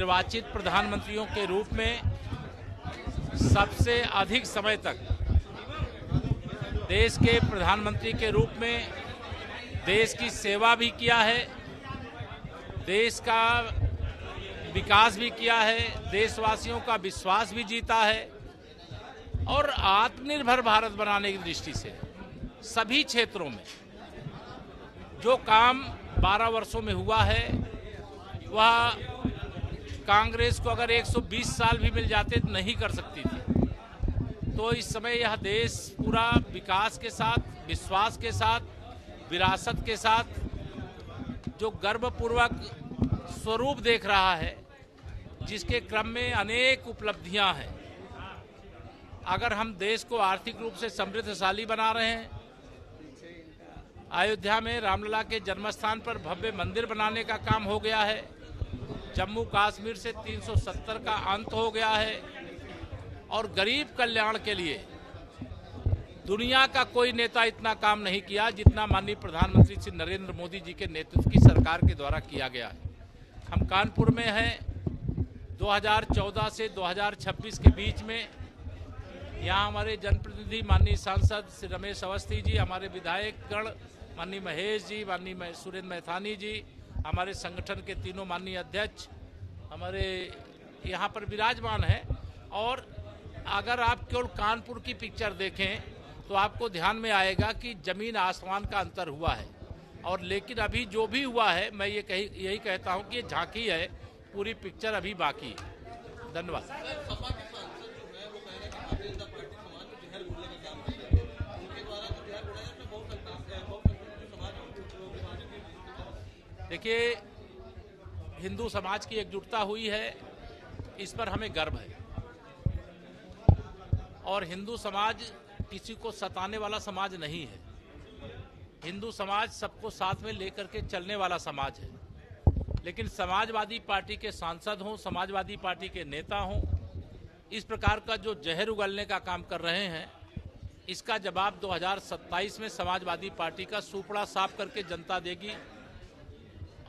निर्वाचित प्रधानमंत्रियों के रूप में सबसे अधिक समय तक देश के प्रधानमंत्री के रूप में देश की सेवा भी किया है, देश का विकास भी किया है, देशवासियों का विश्वास भी जीता है और आत्मनिर्भर भारत बनाने की दृष्टि से सभी क्षेत्रों में जो काम 12 वर्षों में हुआ है वह कांग्रेस को अगर 120 साल भी मिल जाते तो नहीं कर सकती थी। तो इस समय यह देश पूरा विकास के साथ, विश्वास के साथ, विरासत के साथ जो गर्वपूर्वक स्वरूप देख रहा है, जिसके क्रम में अनेक उपलब्धियां हैं। अगर हम देश को आर्थिक रूप से समृद्धशाली बना रहे हैं, अयोध्या में रामलला के जन्मस्थान पर भव्य मंदिर बनाने का काम हो गया है, जम्मू कश्मीर से 370 का अंत हो गया है और गरीब कल्याण के लिए दुनिया का कोई नेता इतना काम नहीं किया जितना माननीय प्रधानमंत्री श्री नरेंद्र मोदी जी के नेतृत्व की सरकार के द्वारा किया गया है। हम कानपुर में हैं। 2014 से 2026 के बीच में यहाँ हमारे जनप्रतिनिधि माननीय सांसद श्री रमेश अवस्थी जी, हमारे विधायकगण माननीय महेश जी, माननीय सुरेंद्र मैथानी जी, हमारे संगठन के तीनों माननीय अध्यक्ष हमारे यहाँ पर विराजमान हैं। और अगर आप केवल कानपुर की पिक्चर देखें तो आपको ध्यान में आएगा कि जमीन आसमान का अंतर हुआ है। और लेकिन अभी जो भी हुआ है, मैं यही कहता हूँ कि ये झांकी है, पूरी पिक्चर अभी बाकी है। धन्यवाद। देखिए, हिंदू समाज की एकजुटता हुई है, इस पर हमें गर्व है। और हिंदू समाज किसी को सताने वाला समाज नहीं है। हिंदू समाज सबको साथ में लेकर के चलने वाला समाज है। लेकिन समाजवादी पार्टी के सांसद हों, समाजवादी पार्टी के नेता हों, इस प्रकार का जो जहर उगलने का काम कर रहे हैं, इसका जवाब 2027 में समाजवादी पार्टी का सूपड़ा साफ करके जनता देगी।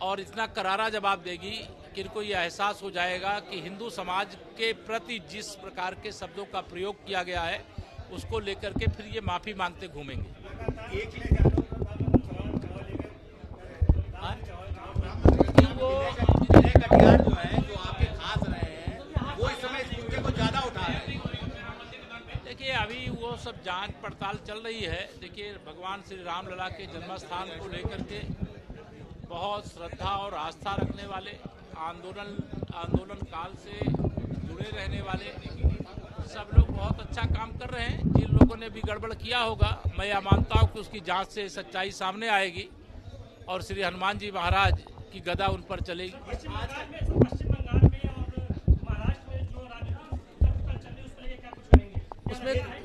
और इतना करारा जवाब देगी कि इनको ये एहसास हो जाएगा कि हिंदू समाज के प्रति जिस प्रकार के शब्दों का प्रयोग किया गया है, उसको लेकर के फिर ये माफी मांगते घूमेंगे। वो कटियार जो है, जो आपके खास रहे हैं, वो इस समय इस मुद्दे को ज्यादा उठा रहे हैं। देखिए, अभी वो सब जांच पड़ताल चल रही है। देखिए, भगवान श्री रामलला के जन्मस्थान को लेकर के बहुत श्रद्धा और आस्था रखने वाले, आंदोलन काल से जुड़े रहने वाले सब लोग बहुत अच्छा काम कर रहे हैं। जिन लोगों ने भी गड़बड़ किया होगा, मैं यह मानता हूं कि उसकी जांच से सच्चाई सामने आएगी और श्री हनुमान जी महाराज की गदा उन पर चलेगी।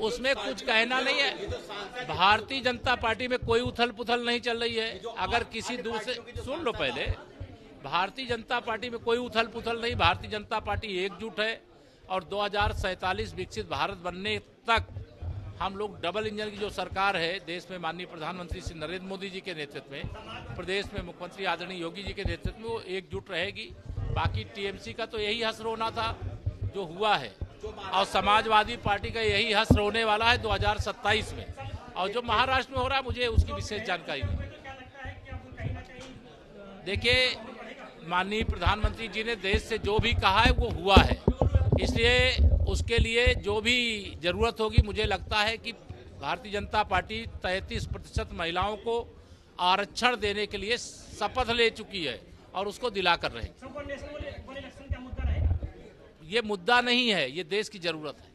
उसमें कुछ कहना नहीं है। भारतीय जनता पार्टी में कोई उथल पुथल नहीं चल रही है। अगर किसी दूसरे, सुन लो पहले, भारतीय जनता पार्टी में कोई उथल पुथल नहीं। भारतीय जनता पार्टी एकजुट है और 2047 विकसित भारत बनने तक हम लोग डबल इंजन की जो सरकार है देश में, माननीय प्रधानमंत्री श्री नरेंद्र मोदी जी के नेतृत्व में, प्रदेश में मुख्यमंत्री आदरणीय योगी जी के नेतृत्व में, वो एकजुट रहेगी। बाकी टीएमसी का तो यही हश्र होना था जो हुआ है, और समाजवादी पार्टी का यही हश्र होने वाला है 2027 में। और जो महाराष्ट्र में हो रहा है, मुझे उसकी विशेष जानकारी नहीं। देखिए, माननीय प्रधानमंत्री जी ने देश से जो भी कहा है वो हुआ है, इसलिए उसके लिए जो भी जरूरत होगी, मुझे लगता है कि भारतीय जनता पार्टी 33% महिलाओं को आरक्षण देने के लिए शपथ ले चुकी है और उसको दिलाकर रहेगी। ये मुद्दा नहीं है, ये देश की जरूरत है।